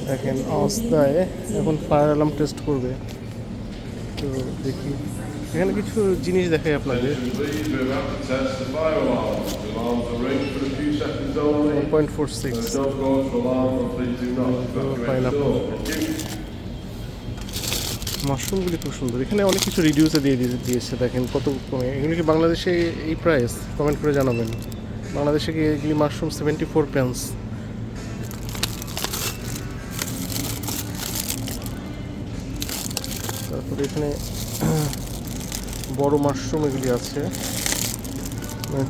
দেখেন আওয়াজ দেয়, এখন ফায়ার অ্যালার্ম টেস্ট করবে। তো দেখি, এখানে কিছু জিনিস দেখাই আপনাদের। Attention please, we're about to test the fire alarms. The alarms will ring for a few seconds only. When 1.46 it does go to alarm, please do not evacuate the pineapple. store. Thank you. মাশরুমগুলি খুব সুন্দর, এখানে অনেক কিছু রিডিউসে দিয়েছে। দেখেন কত কমে। এগুলি কি বাংলাদেশে এই প্রাইস? কমেন্ট করে জানাবেন। বাংলাদেশে কি এগুলি মাশরুম 74 পেন্স। তারপরে এখানে বড় মাশরুম এগুলি আছে, মানে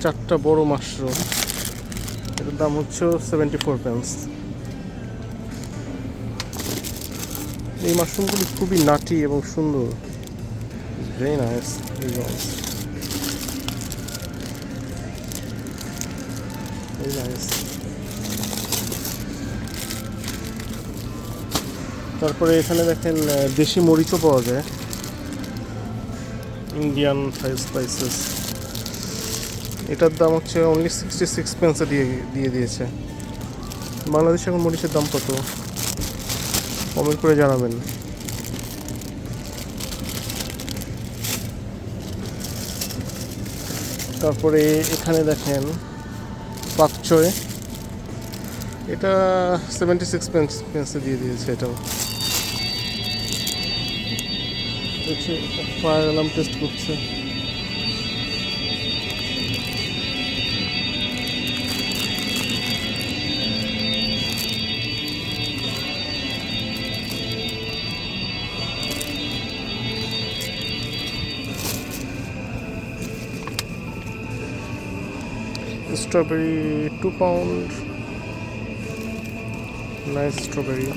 চারটা বড় মাশরুম, এটার দাম হচ্ছে 74 পেন্স। এই মাশরুমগুলি খুবই নাটি এবং সুন্দর, ভেরি নাইস। Very nice. তারপরে এখানে দেখেন দেশি মরিচও পাওয়া যায়, ইন্ডিয়ান থাই স্পাইসেস। এটার দাম হচ্ছে অনলি 66 পেন্সে দিয়ে দিয়েছে। বাংলাদেশে এখন মরিচের দাম কত? কমেন্ট করে জানাবেন। তারপরে এখানে দেখেন পাকচয়, এটা 76 পেন্সে দিয়ে দিয়েছে। এটাও হচ্ছে ফায়ার অ্যালার্ম টেস্ট করছে। Strawberry 2 pound, nice strawberry.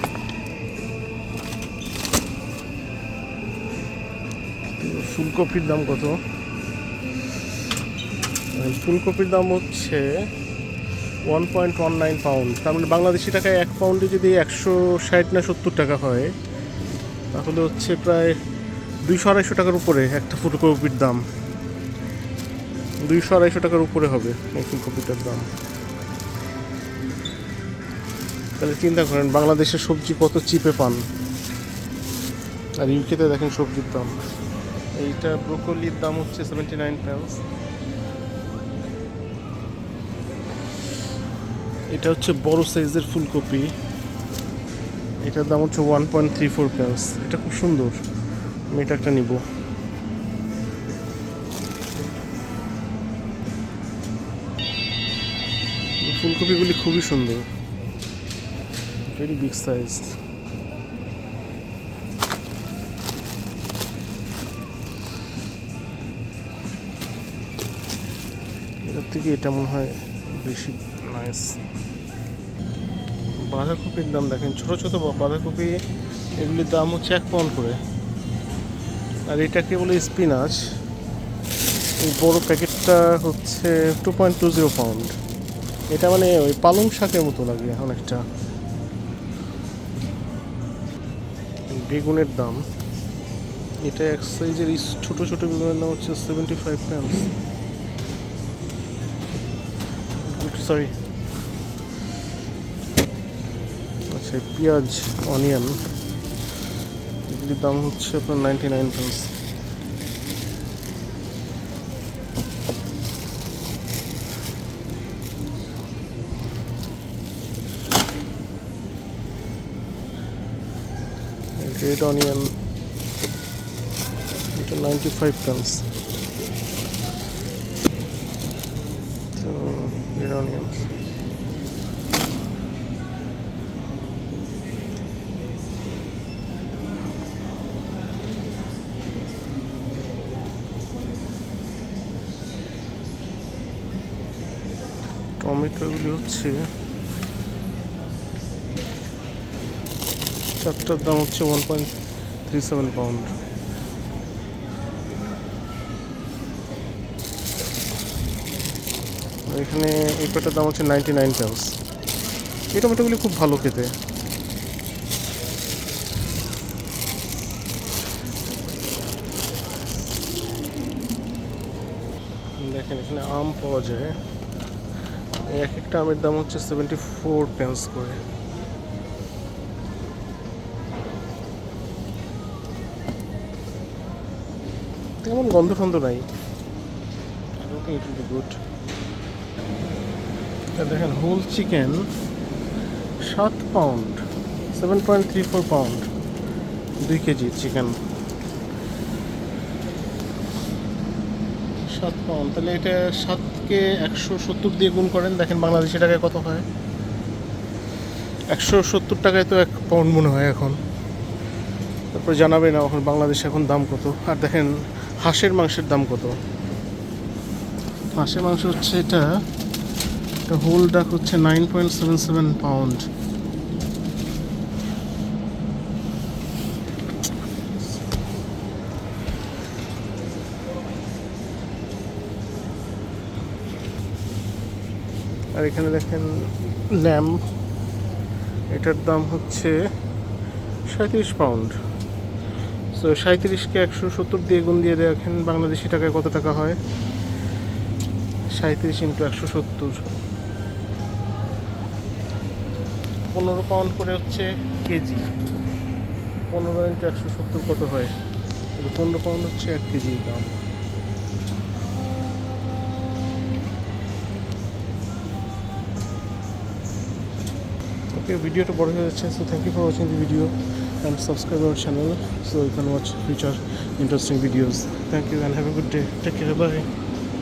ফুলকপির দাম কত? ফুলকপির দাম হচ্ছে 1.19 পাউন্ড। তার মানে বাংলাদেশি টাকায় 1 পাউন্ডে যদি 160 না 70 টাকা হয়, তাহলে হচ্ছে প্রায় 200-250 টাকার উপরে একটা ফুলকপির দাম। 200-250 টাকার উপরে হবে এই ফুলকপিটার দাম। তাহলে চিন্তা করেন বাংলাদেশের সবজি কত চিপে পান, আর ইউকেতে দেখেন সবজির দাম। এইটা ব্রোকলির দাম হচ্ছে 79 পেন্স। এটা হচ্ছে বড় সাইজের ফুলকপি, এটার দাম হচ্ছে 1.34 পেন্স। এটা খুব সুন্দর, আমি এটা একটা নিব। ফুলকপিগুলি খুবই সুন্দর, ভেরি বিগ সাইজ। এটার থেকে এটা মনে হয় বেশি নাইস। বাঁধাকপির দাম দেখেন, ছোটো ছোটো বাঁধাকপি, এগুলির দাম হচ্ছে 1 পাউন্ড করে। আর এটাকে বলে স্পিনাচ, এই বড়ো প্যাকেটটা হচ্ছে 2.20 পাউন্ড। এটা মানে ওই পালং শাকের মতো লাগে অনেকটা। বেগুনের দাম, এটা এক সাইজের ছোটো ছোটো বেগুনের দাম হচ্ছে 75 পেন্স। সরি, আচ্ছা পেঁয়াজ, অনিয়ন, এগুলির দাম হচ্ছে আপনার 99 পেন্স। রেড অনিয়ন, এটা 95 পেন্স। তো রেড অনিয়ন। টমেটোগুলি হচ্ছে চারটার দাম হচ্ছে 1.37 পাউন্ড। এখানে এই প্যাটার দাম হচ্ছে 99 পেন্স। এই টমেটোগুলি খুব ভালো খেতে। দেখেন এখানে আম পাওয়া যায়, এক একটা আমের দাম হচ্ছে 74 পেন্স করে। তেমন গন্ধ টন্ধ নাই। I don't think it will be good. দেখেন whole chicken 7 pound, 7.34 pound, 2 KG chicken 7 pound. তাহলে এটা 7কে 170 দিয়ে গুণ করেন, দেখেন বাংলাদেশি টাকায় কত হয়। 170 টাকায় তো 1 পাউন্ড মনে হয় এখন। তারপরে জানাবে না এখন বাংলাদেশে এখন দাম কত। আর দেখেন হাঁসের মাংসের দাম কত। হাঁসের মাংস হচ্ছে এটা হোল ডাক হচ্ছে 9.77 পাউন্ড। আর এখানে দেখেন ল্যাম, এটার দাম হচ্ছে 37 পাউন্ড। সো 37কে 170 দিয়ে গুণ দিয়ে দেখেন বাংলাদেশি টাকায় কত টাকা হয়। 37 ইন্টু 170, 15 পাউন্ড করে হচ্ছে কেজি। 15 ইন্টু 170 কত হয়? 15 পাউন্ড হচ্ছে 1 কেজি দাম। ওকে, ভিডিওটা বড় হয়ে যাচ্ছে। So thank you for watching the video and subscribe our channel so you can watch future interesting videos. Thank you and have a good day. Take care. Bye.